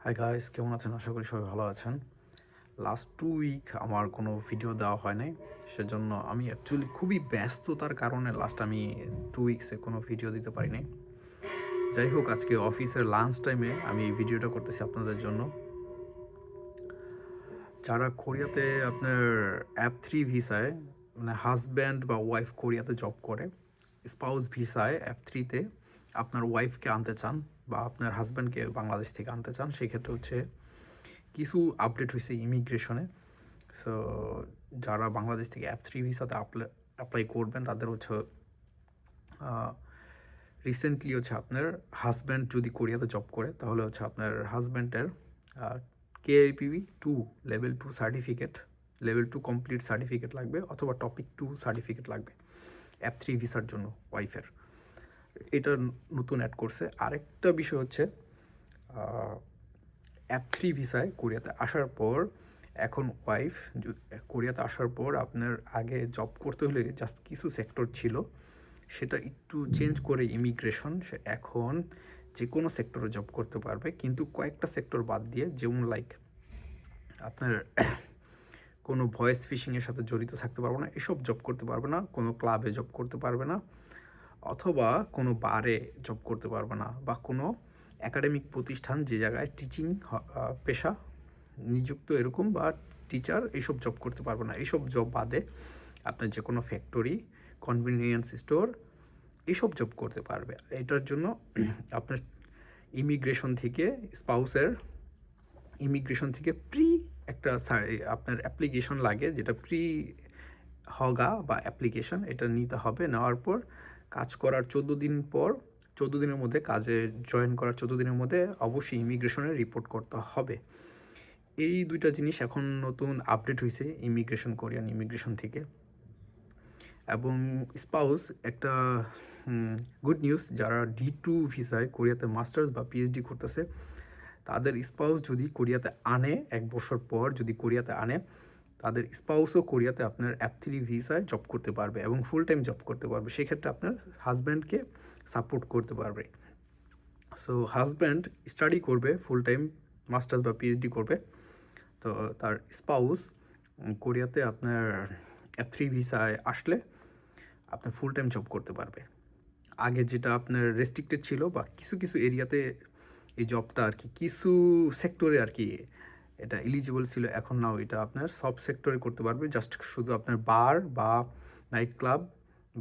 Hi guys, কেমন আছেন? আশা করি সবাই ভালো আছেন। লাস্ট 2 উইক আমার কোনো ভিডিও দেওয়া হয় নাই। সেজন্য আমি অ্যাকচুয়ালি খুবই ব্যস্ততার কারণে আমি 2 উইকসে কোনো ভিডিও দিতে পারি নাই। যাই হোক, আজকে অফিসের লাঞ্চ টাইমে আমি এই ভিডিওটা করতেছি আপনাদের জন্য। যারা কোরিয়াতে আপনার F3 ভিসায় মানে হাসব্যান্ড বা ওয়াইফ কোরিয়াতে জব করে, স্পাউস ভিসায় F3 তে আপনার ওয়াইফকে আনতে চান বা আপনার হাসব্যান্ডকে বাংলাদেশ থেকে আনতে চান, সেক্ষেত্রে হচ্ছে কিছু আপডেট হয়েছে ইমিগ্রেশনে। সো যারা বাংলাদেশ থেকে F3 ভিসাতে অ্যাপ্লাই করবেন তাদের হচ্ছে রিসেন্টলি হচ্ছে আপনার হাজব্যান্ড যদি কোরিয়াতে জব করে তাহলে হচ্ছে আপনার হাজব্যান্ডের KIPV2 level 2 certificate, level 2 complete certificate লাগবে, অথবা টপিক 2 সার্টিফিকেট লাগবে F3 ভিসার জন্য ওয়াইফের। এটা নতুন অ্যাড করছে। আরেকটা বিষয় হচ্ছে F3 ভিসায় কোরিয়াতে আসার পর এখন ওয়াইফ কোরিয়াতে আসার পর আপনার আগে জব করতে হলে জাস্ট কিছু সেক্টর ছিল, সেটা একটু চেঞ্জ করে ইমিগ্রেশন সে এখন যে কোনো সেক্টরে জব করতে পারবে, কিন্তু কয়েকটা সেক্টর বাদ দিয়ে, যেমন লাইক আপনার কোনো ভয়েস ফিশিংয়ের সাথে জড়িত থাকতে পারবে না, এসব জব করতে পারবে না, কোনো ক্লাবে জব করতে পারবে না, অথবা কোনো বারে জব করতে পারবে না, বা কোনো একাডেমিক প্রতিষ্ঠান যে জায়গায় টিচিং পেশা নিযুক্ত এরকম বা টিচার, এইসব জব করতে পারবে না। এইসব জব বাদে আপনার যে কোনো ফ্যাক্টরি, কনভিনিয়েন্স স্টোর, এইসব জব করতে পারবে। এটার জন্য আপনার ইমিগ্রেশন থেকে একটা আপনার অ্যাপ্লিকেশন লাগে, যেটা হগা বা অ্যাপ্লিকেশন, এটা নিতে হবে। নেওয়ার পর কাজ করার 14 দিনের মধ্যে, কাজে জয়েন করার 14 দিনের মধ্যে অবশ্যই ইমিগ্রেশনে রিপোর্ট করতে হবে। এই দুইটা জিনিস এখন নতুন আপডেট হয়েছে কোরিয়ান ইমিগ্রেশন থেকে। এবং স্পাউস একটা গুড নিউজ, যারা D2 ভিসায় কোরিয়াতে মাস্টার্স বা PhD করতেছে, তাদের স্পাউস যদি কোরিয়াতে আনে, 1 বছর পর যদি কোরিয়াতে আনে, তাদের স্পাউসও কোরিয়াতে আপনার F3 ভিসায় জব করতে পারবে এবং ফুল টাইম জব করতে পারবে। সেক্ষেত্রে আপনার হাজব্যান্ডকে সাপোর্ট করতে পারবে। সো হাজব্যান্ড স্টাডি করবে, ফুল টাইম মাস্টার্স বা PhD করবে, তো তার স্পাউস কোরিয়াতে আপনার F3 ভিসায় আসলে আপনার ফুল টাইম জব করতে পারবে। আগে যেটা আপনার রেস্ট্রিক্টেড ছিল, বা কিছু কিছু এরিয়াতে এই জবটা আর কি, কিছু সেক্টরে আর কি এটা এলিজিবল ছিল, এখন নাও এটা আপনার সব সেক্টরে করতে পারবে। জাস্ট শুধু আপনার বার বা নাইট ক্লাব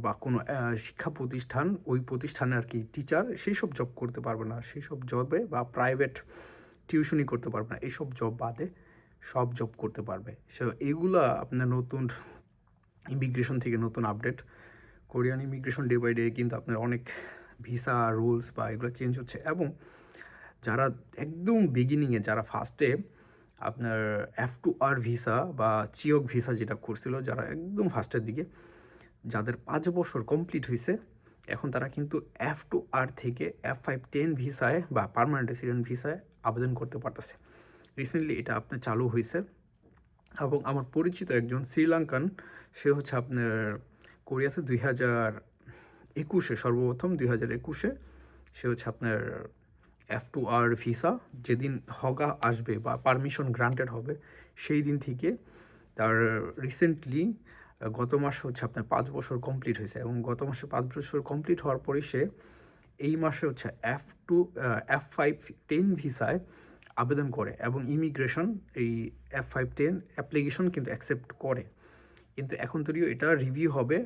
বা কোনো শিক্ষা প্রতিষ্ঠান, ওই প্রতিষ্ঠানে আর কি টিচার, সেই সব জব করতে পারবে না। সেই সব জবে বা প্রাইভেট টিউশনই করতে পারবে না। এইসব জব বাদে সব জব করতে পারবে। সো এগুলা আপনার নতুন ইমিগ্রেশন থেকে নতুন update. Korean immigration day by day কিন্তু আপনার অনেক ভিসা রুলস বা এগুলো চেঞ্জ হচ্ছে। এবং যারা একদম বিগিনিংয়ে, যারা ফার্স্টে আপনার F2R ভিসা বা চিওক ভিসা যেটা করছিল, যারা একদম ফার্স্টের দিকে, যাদের 5 বছর কমপ্লিট হয়েছে, এখন তারা কিন্তু F2R থেকে F510 ভিসায় বা পার্মানেন্ট রেসিডেন্ট ভিসায় আবেদন করতে পারতেছে। রিসেন্টলি এটা আপনার চালু হয়েছে। এবং আমার পরিচিত একজন শ্রীলঙ্কান, সে হচ্ছে আপনার কোরিয়াতে 2021-এ, সর্বপ্রথম 2021-এ সে হচ্ছে আপনার F2R ভিসা যেদিন হগা আসবে বা পারমিশন গ্রান্টেড হবে, সেই দিন থেকে তার রিসেন্টলি গত মাসে হচ্ছে আপনার 5 বছর কমপ্লিট হয়েছে। এবং গত মাসে 5 বছর কমপ্লিট হওয়ার পরে সে এই মাসে হচ্ছে F510 ভিসায় আবেদন করে, এবং ইমিগ্রেশন এই F510 অ্যাপ্লিকেশন কিন্তু অ্যাকসেপ্ট করে। কিন্তু এখন তৈরিও এটা রিভিউ হবে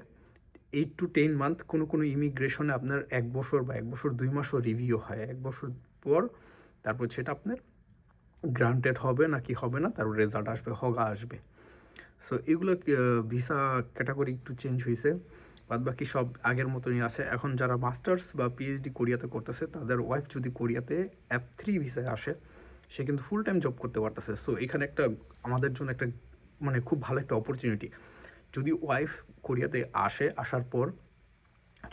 8 to 10 মান্থ। কোনো কোনো ইমিগ্রেশনে আপনার 1 বছর বা 1 বছর 2 মাসও রিভিউ হয়। 1 বছর পর তারপর সেটা আপনার গ্রান্টেড হবে নাকি হবে না, তার রেজাল্ট আসবে, হগা আসবে। সো এগুলো ভিসা ক্যাটাগরি একটু চেঞ্জ হয়েছে, বাদ বাকি সব আগের মতনই আছে। এখন যারা মাস্টার্স বা PhD কোরিয়াতে করতেছে, তাদের ওয়াইফ যদি কোরিয়াতে F3 ভিসায় আসে, সে কিন্তু ফুল টাইম জব করতে পারতেছে। সো এখানে একটা আমাদের জন্য একটা মানে খুব ভালো একটা অপরচুনিটি। যদি ওয়াইফ কোরিয়াতে আসার পর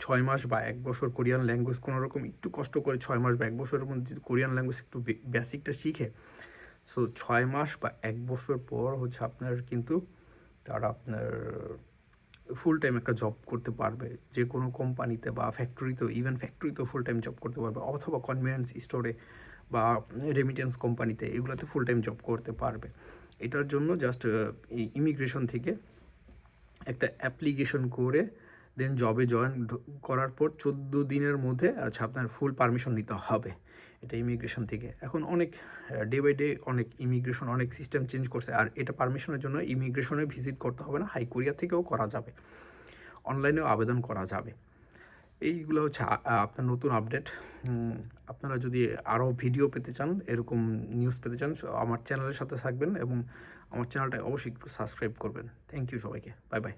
6 মাস বা 1 বছর কোরিয়ান ল্যাঙ্গুয়েজ কোনো রকম একটু কষ্ট করে 6 মাস বা 1 বছরের মধ্যে যদি কোরিয়ান ল্যাঙ্গুয়েজ একটু বেসিকটা শিখে, সো 6 মাস বা 1 বছর পর হচ্ছে আপনার কিন্তু তারা আপনার ফুল টাইম একটা জব করতে পারবে, যে কোনো কোম্পানিতে বা ফ্যাক্টরিতেও, ইভেন ফ্যাক্টরিতেও ফুল টাইম জব করতে পারবে, অথবা কনভেনিয়েন্স স্টোরে বা রেমিটেন্স কোম্পানিতে, এগুলোতে ফুল টাইম জব করতে পারবে। এটার জন্য জাস্ট ইমিগ্রেশন থেকে একটা অ্যাপ্লিকেশন করে দেন জবে জয়েন করার পর 14 দিনের মধ্যে আপনার ফুল পারমিশন নিতে হবে, এটা ইমিগ্রেশন থেকে। এখন অনেক ডে বাই ডে অনেক ইমিগ্রেশন অনেক সিস্টেম চেঞ্জ করছে, আর এটা পারমিশনের জন্য ইমিগ্রেশনে ভিজিট করতে হবে না, হাই কোরিয়া থেকেও করা যাবে, অনলাইনেও আবেদন করা যাবে। এইগুলো হচ্ছে আপনার নতুন আপডেট। আপনারা যদি আরও ভিডিও পেতে চান, এরকম নিউজ পেতে চান, আমার চ্যানেলের সাথে থাকবেন এবং আমার চ্যানেলটা অবশ্যই একটু সাবস্ক্রাইব করবেন। থ্যাংক ইউ সবাইকে, বাই বাই।